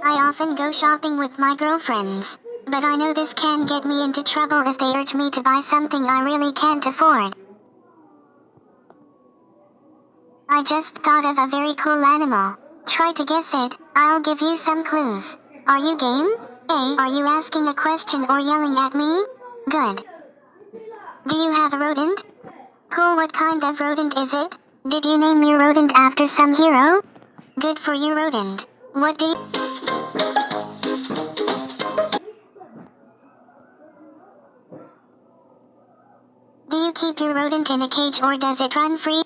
I often go shopping with my girlfriends, but I know this can get me into trouble if they urge me to buy something I really can't afford. I just thought of a very cool animal. Try to guess it. I'll give you some clues. Are you game? A. Are you asking a question or yelling at me? Good. Do you have a rodent? Cool, what kind of rodent is it? Did you name your rodent after some hero? Good for you, rodent. What do you keep your rodent in a cage or does it run free?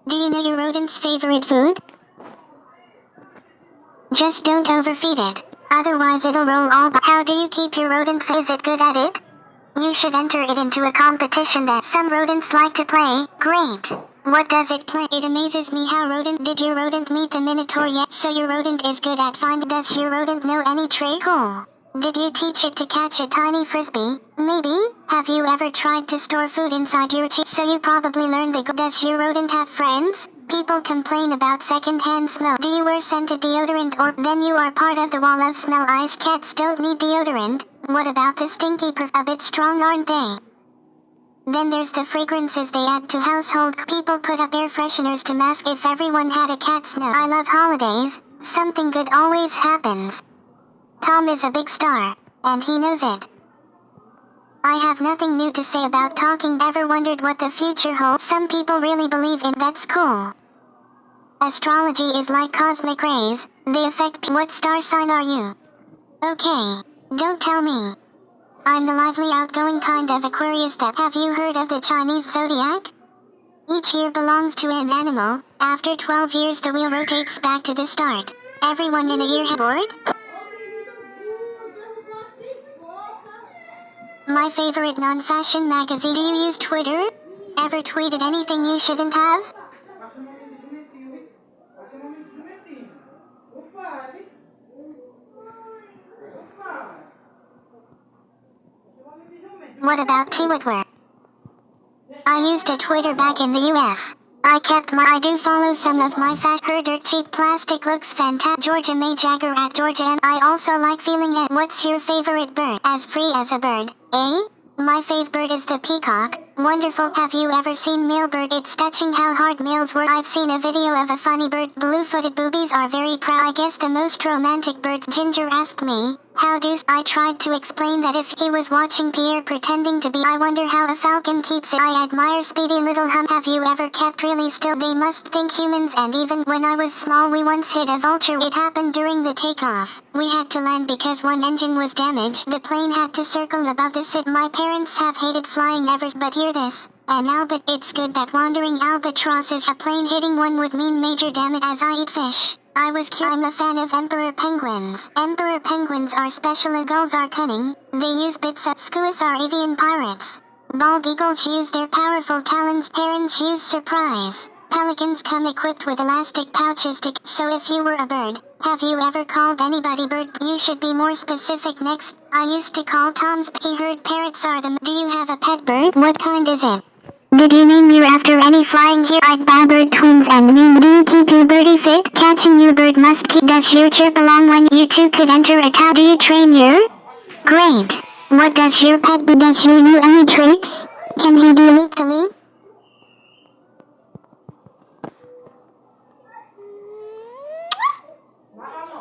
Do you know your rodent's favorite food? Just don't overfeed it. Otherwise it'll roll all. How do you keep your rodent fit? Is it good at it? You should enter it into a competition that some rodents like to play. Great. What does it play? It amazes me how rodent. Did your rodent meet the Minotaur yet? So your rodent is good at find. Does your rodent know any trick? Cool. Did you teach it to catch a tiny frisbee? Maybe. Have you ever tried to store food inside your cheek? So you probably learned the. Does your rodent have friends? People complain about secondhand smell. Do you wear scented deodorant or then you are part of the wall of smell? Ice cats don't need deodorant. What about the stinky perf? A bit strong, aren't they? Then there's the fragrances they add to household. People put up air fresheners to mask. If everyone had a cat snow. I love holidays. Something good always happens. Tom is a big star, and he knows it. I have nothing new to say about talking. Ever wondered what the future holds? Some people really believe in. That's cool. Astrology is like cosmic rays. They affect. What star sign are you? Okay. Don't tell me. I'm the lively, outgoing kind of Aquarius. That have you heard of the Chinese zodiac? Each year belongs to an animal. After 12 years the wheel rotates back to the start. Everyone in a year bored? My favorite non-fashion magazine. Do you use Twitter? Ever tweeted anything you shouldn't have? What about Twitter? I used a Twitter back in the US. I do follow some of my fast herder. Cheap plastic looks fantastic. Georgia May Jagger at Georgia M. I also like feeling it. What's your favorite bird? As free as a bird, eh? My fave bird is the peacock. Wonderful. Have you ever seen male bird? It's touching how hard males work. I've seen a video of a funny bird. Blue-footed boobies are very proud. I guess the most romantic birds. Ginger asked me, how do I tried to explain that if he was watching Pierre pretending to be. I wonder how a falcon keeps it. I admire speedy little hum. Have you ever kept really still? They must think humans. And even when I was small we once hit a vulture. It happened during the takeoff. We had to land because one engine was damaged. The plane had to circle above the city. My parents have hated flying ever, but hear this. An it's good that wandering albatrosses. A plane hitting one would mean major damage. As I eat fish, I'm a fan of emperor penguins. Emperor penguins are special as gulls are cunning. They use bits of skuas are avian pirates. Bald eagles use their powerful talons. Herons use surprise. Pelicans come equipped with elastic pouches to. So if you were a bird, have you ever called anybody bird? You should be more specific next. I used to call Tom's. He heard parrots are them. Do you have a pet bird? What kind is it? Did you name you after any flying here? Like Babbird twins and me? Do you keep your birdie fit? Catching your bird must keep. Does your chirp along when you two could enter a town? Do you train your? Great. What does your pet do? Does he know any tricks? Can he do loop-the-loop?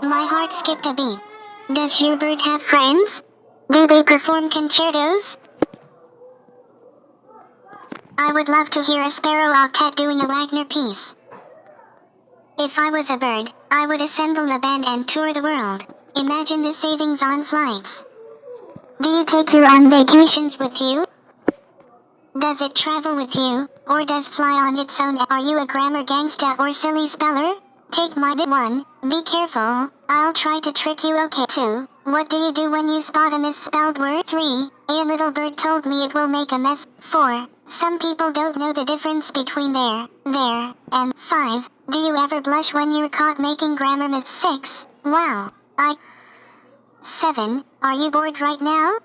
My heart skipped a beat. Does your bird have friends? Do they perform concertos? I would love to hear a sparrow octet doing a Wagner piece. If I was a bird, I would assemble a band and tour the world. Imagine the savings on flights. Do you take your on vacations with you? Does it travel with you, or does fly on its own? Are you a grammar gangsta or silly speller? Take my one. Be careful. I'll try to trick you. Okay. 2. What do you do when you spot a misspelled word? 3. A little bird told me it will make a mess. 4. Some people don't know the difference between there, and 5. Do you ever blush when you're caught making grammar mistakes? 6. Wow. 7. Are you bored right now?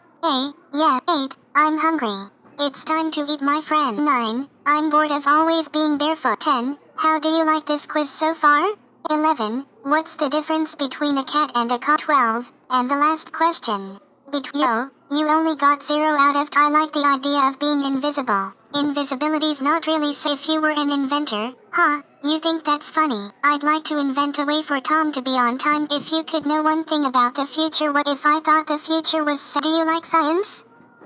Yeah. 8. I'm hungry. It's time to eat, my friend. 9. I'm bored of always being barefoot. 10. How do you like this quiz so far? 11. What's the difference between a cat and a cock? 12. And the last question. You only got 0 out of 10. I like the idea of being invisible. Invisibility's not really safe if you were an inventor. Huh, you think that's funny? I'd like to invent a way for Tom to be on time. If you could know one thing about the future, what if I thought the future was... Do you like science?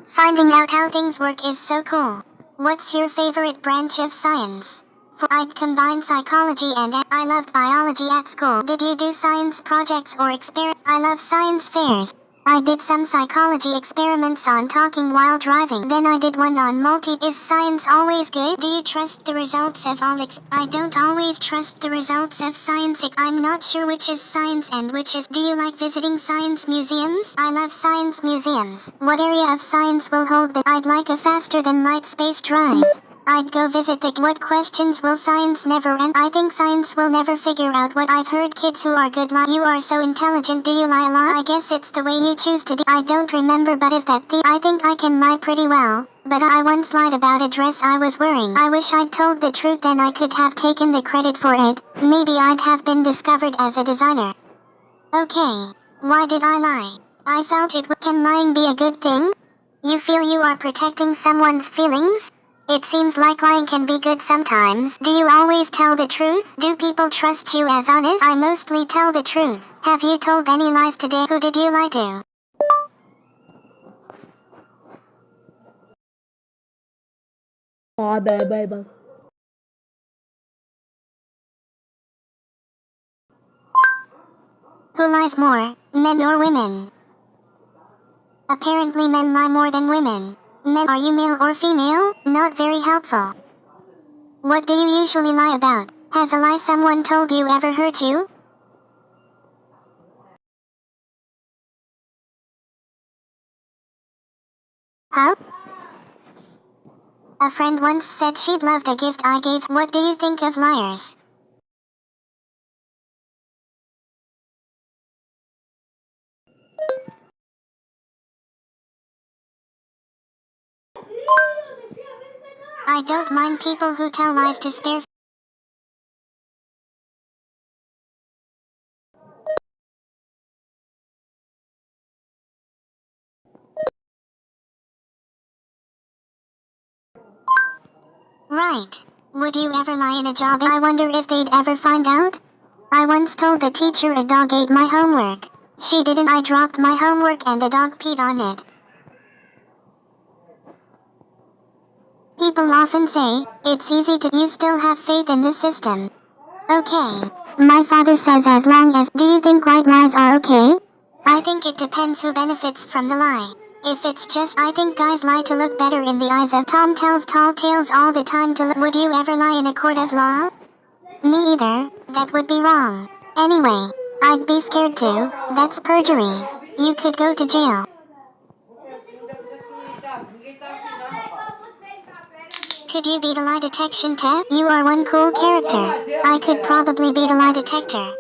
Finding out how things work is so cool. What's your favorite branch of science? I'd combine psychology and I loved biology at school. Did you do science projects or experiments? I love science fairs. I did some psychology experiments on talking while driving. Then I did one on Is science always good? Do you trust the results of all I don't always trust the results of science. I'm not sure which is science and which is... Do you like visiting science museums? I love science museums. What area of science will hold the... I'd like a faster than light space drive. I'd go visit the... What questions will science never end? I think science will never figure out what... I've heard kids who are good lie. You are so intelligent. Do you lie a lot? I guess it's the way you choose to do... I don't remember, but if that I think I can lie pretty well. But I once lied about a dress I was wearing. I wish I'd told the truth, then I could have taken the credit for it. Maybe I'd have been discovered as a designer. Okay. Why did I lie? I felt it. Can lying be a good thing? You feel you are protecting someone's feelings? It seems like lying can be good sometimes. Do you always tell the truth? Do people trust you as honest? I mostly tell the truth. Have you told any lies today? Who did you lie to? Who lies more, men or women? Apparently men lie more than women. Men, are you male or female? Not very helpful. What do you usually lie about? Has a lie someone told you ever hurt you? Huh? A friend once said she'd loved a gift I gave. What do you think of liars? I don't mind people who tell lies to spare. Right. Would you ever lie in a job? I wonder if they'd ever find out? I once told the teacher a dog ate my homework. She didn't. I dropped my homework and the dog peed on it. People often say, it's easy to... You still have faith in the system. Okay. My father says as long as... Do you think white lies are okay? I think it depends who benefits from the lie. If it's just... I think guys lie to look better in the eyes of... Tom tells tall tales all the time to... Would you ever lie in a court of law? Me either. That would be wrong. Anyway, I'd be scared too. That's perjury. You could go to jail. Could you beat a lie detection test? You are one cool character. I could probably beat a lie detector.